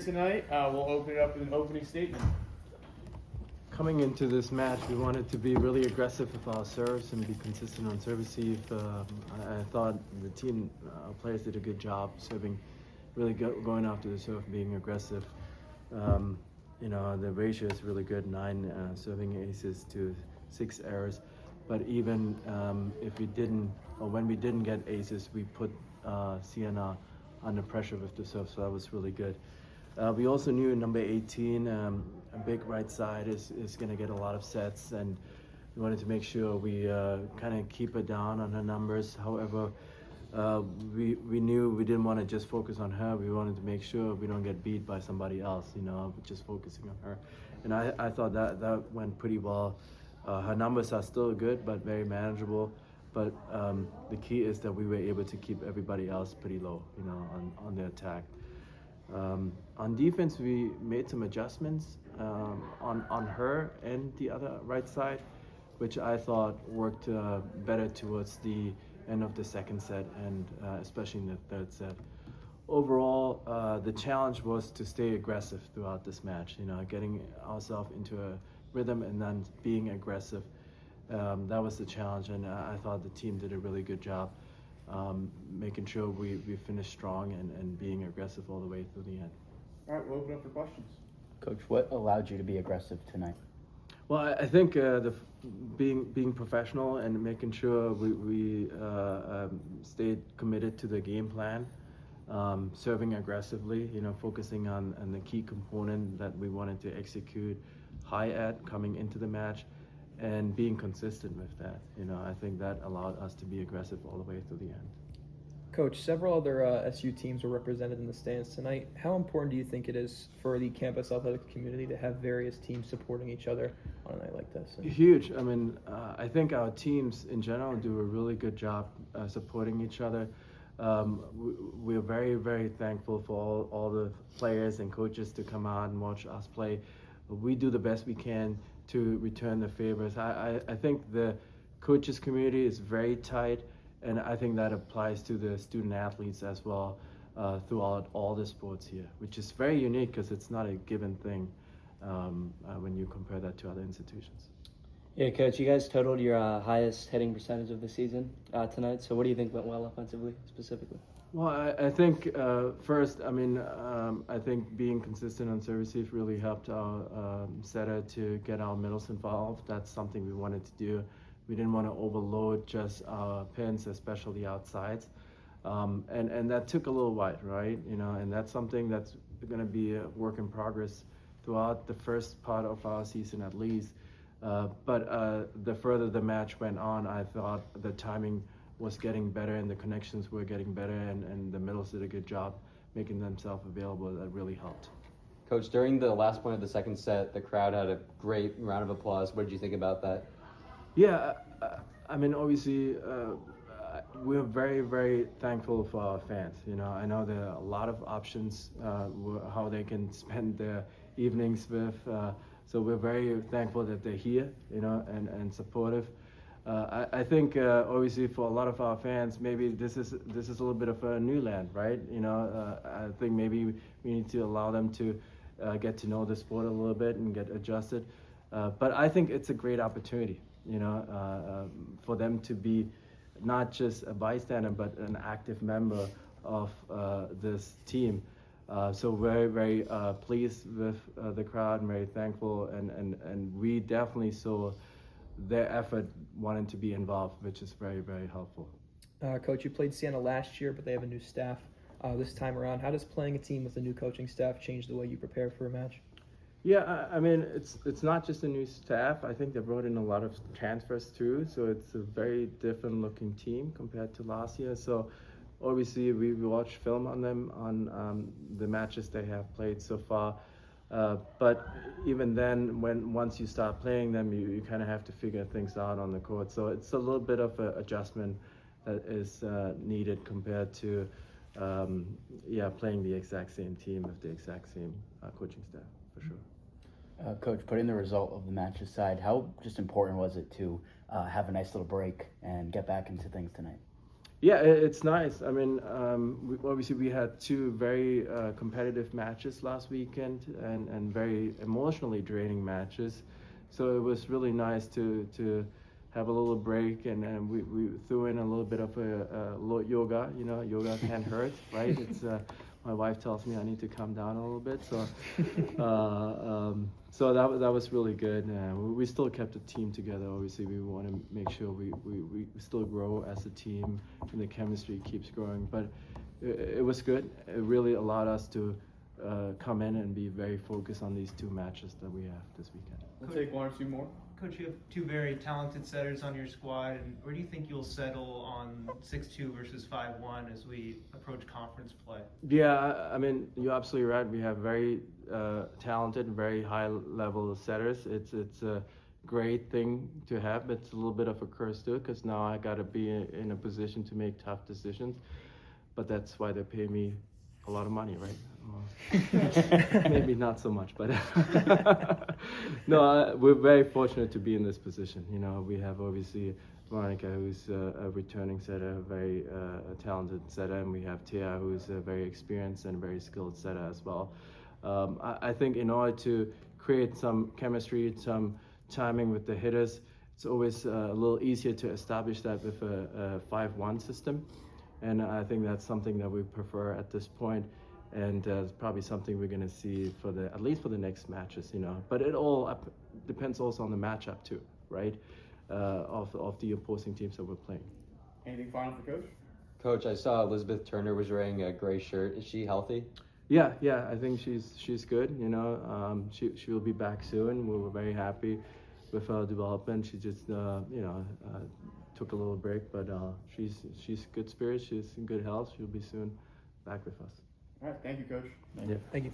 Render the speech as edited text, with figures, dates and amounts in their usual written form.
tonight. We'll open it up with an opening statement. Coming into this match, we wanted to be really aggressive with our serves and be consistent on serve receive. I thought the team players did a good job serving, really going after the serve, being aggressive. The ratio is really good, 9 serving aces to 6 errors. But even if we didn't, or when we didn't get aces, we put Siena under pressure with the serve, so that was really good. We also knew number 18, a big right side, is going to get a lot of sets, and we wanted to make sure we kind of keep her down on her numbers. However, we knew we didn't want to just focus on her. We wanted to make sure we don't get beat by somebody else, just focusing on her. And I thought that went pretty well. Her numbers are still good, but very manageable. But the key is that we were able to keep everybody else pretty low, on the attack. On defense, we made some adjustments on her and the other right side, which I thought worked better towards the end of the second set and especially in the third set. Overall, the challenge was to stay aggressive throughout this match, getting ourselves into a rhythm and then being aggressive. That was the challenge, and I thought the team did a really good job making sure we finished strong and being aggressive all the way through the end. All right, we'll open up for questions. Coach, what allowed you to be aggressive tonight? Well, I think being professional and making sure we stayed committed to the game plan, serving aggressively, focusing on the key component that we wanted to execute high at coming into the match, and being consistent with that. I think that allowed us to be aggressive all the way through the end. Coach, several other SU teams were represented in the stands tonight. How important do you think it is for the campus athletics community to have various teams supporting each other on a night like this? Huge. I think our teams in general do a really good job supporting each other. We're very, very thankful for all the players and coaches to come out and watch us play. We do the best we can to return the favors. I think the coaches community is very tight, and I think that applies to the student athletes as well throughout all the sports here, which is very unique because it's not a given thing when you compare that to other institutions. Yeah, Coach, you guys totaled your highest hitting percentage of the season tonight, so what do you think went well offensively specifically? Well, I think first, I think being consistent on serve receive really helped our setter to get our middles involved. That's something we wanted to do. We didn't want to overload just our pins, especially outsides. And that took a little while, right? And that's something that's going to be a work in progress throughout the first part of our season at least. But the further the match went on, I thought the timing was getting better and the connections were getting better, and the middles did a good job making themselves available. That really helped. Coach, during the last point of the second set, the crowd had a great round of applause. What did you think about that? Yeah, obviously, we're very, very thankful for our fans. I know there are a lot of options how they can spend their evenings with. So we're very thankful that they're here, and supportive. I think obviously for a lot of our fans, maybe this is a little bit of a new land, right? I think maybe we need to allow them to get to know the sport a little bit and get adjusted. But I think it's a great opportunity, for them to be not just a bystander, but an active member of this team. So very, very pleased with the crowd and very thankful, and we definitely saw their effort wanting to be involved, which is very, very helpful. Coach, you played Siena last year, but they have a new staff this time around. How does playing a team with a new coaching staff change the way you prepare for a match? Yeah, it's not just a new staff. I think they brought in a lot of transfers too, so it's a very different looking team compared to last year. So obviously we watch film on them on the matches they have played so far. But even then, once you start playing them, you kind of have to figure things out on the court. So it's a little bit of an adjustment that is needed compared to playing the exact same team with the exact same coaching staff, for sure. Coach, putting the result of the match aside, how just important was it to have a nice little break and get back into things tonight? Yeah, it's nice. I mean, obviously we had two very competitive matches last weekend and very emotionally draining matches. So it was really nice to have a little break and we threw in a little bit of a yoga. You know, yoga can't hurt, right? It's my wife tells me I need to calm down a little bit. So so that was really good. We still kept the team together. Obviously, we want to make sure we still grow as a team and the chemistry keeps growing. But it was good. It really allowed us to come in and be very focused on these two matches that we have this weekend. We'll take one or two more. Coach, you have two very talented setters on your squad, and where do you think you'll settle on 6-2 versus 5-1 as we approach conference play? Yeah, I mean, you're absolutely right. We have very talented, very high-level setters. It's a great thing to have, but it's a little bit of a curse too, because now I got to be in a position to make tough decisions. But that's why they pay me a lot of money, right? Maybe not so much, but no, we're very fortunate to be in this position. You know, we have obviously Veronica, who's a returning setter, a very talented setter, and we have Tia, who's a very experienced and very skilled setter as well. I think in order to create some chemistry, some timing with the hitters, it's always a little easier to establish that with a 5-1 system, and I think that's something that we prefer at this point. And it's probably something we're going to see at least for the next matches, you know. But it all depends also on the matchup too, right? Of the opposing teams that we're playing. Anything final for Coach? Coach, I saw Elizabeth Turner was wearing a gray shirt. Is she healthy? Yeah, I think she's good. You know, she will be back soon. We were very happy with her development. She just took a little break, but she's good spirits. She's in good health. She'll be soon back with us. All right, thank you, Coach. Yeah. Thank you.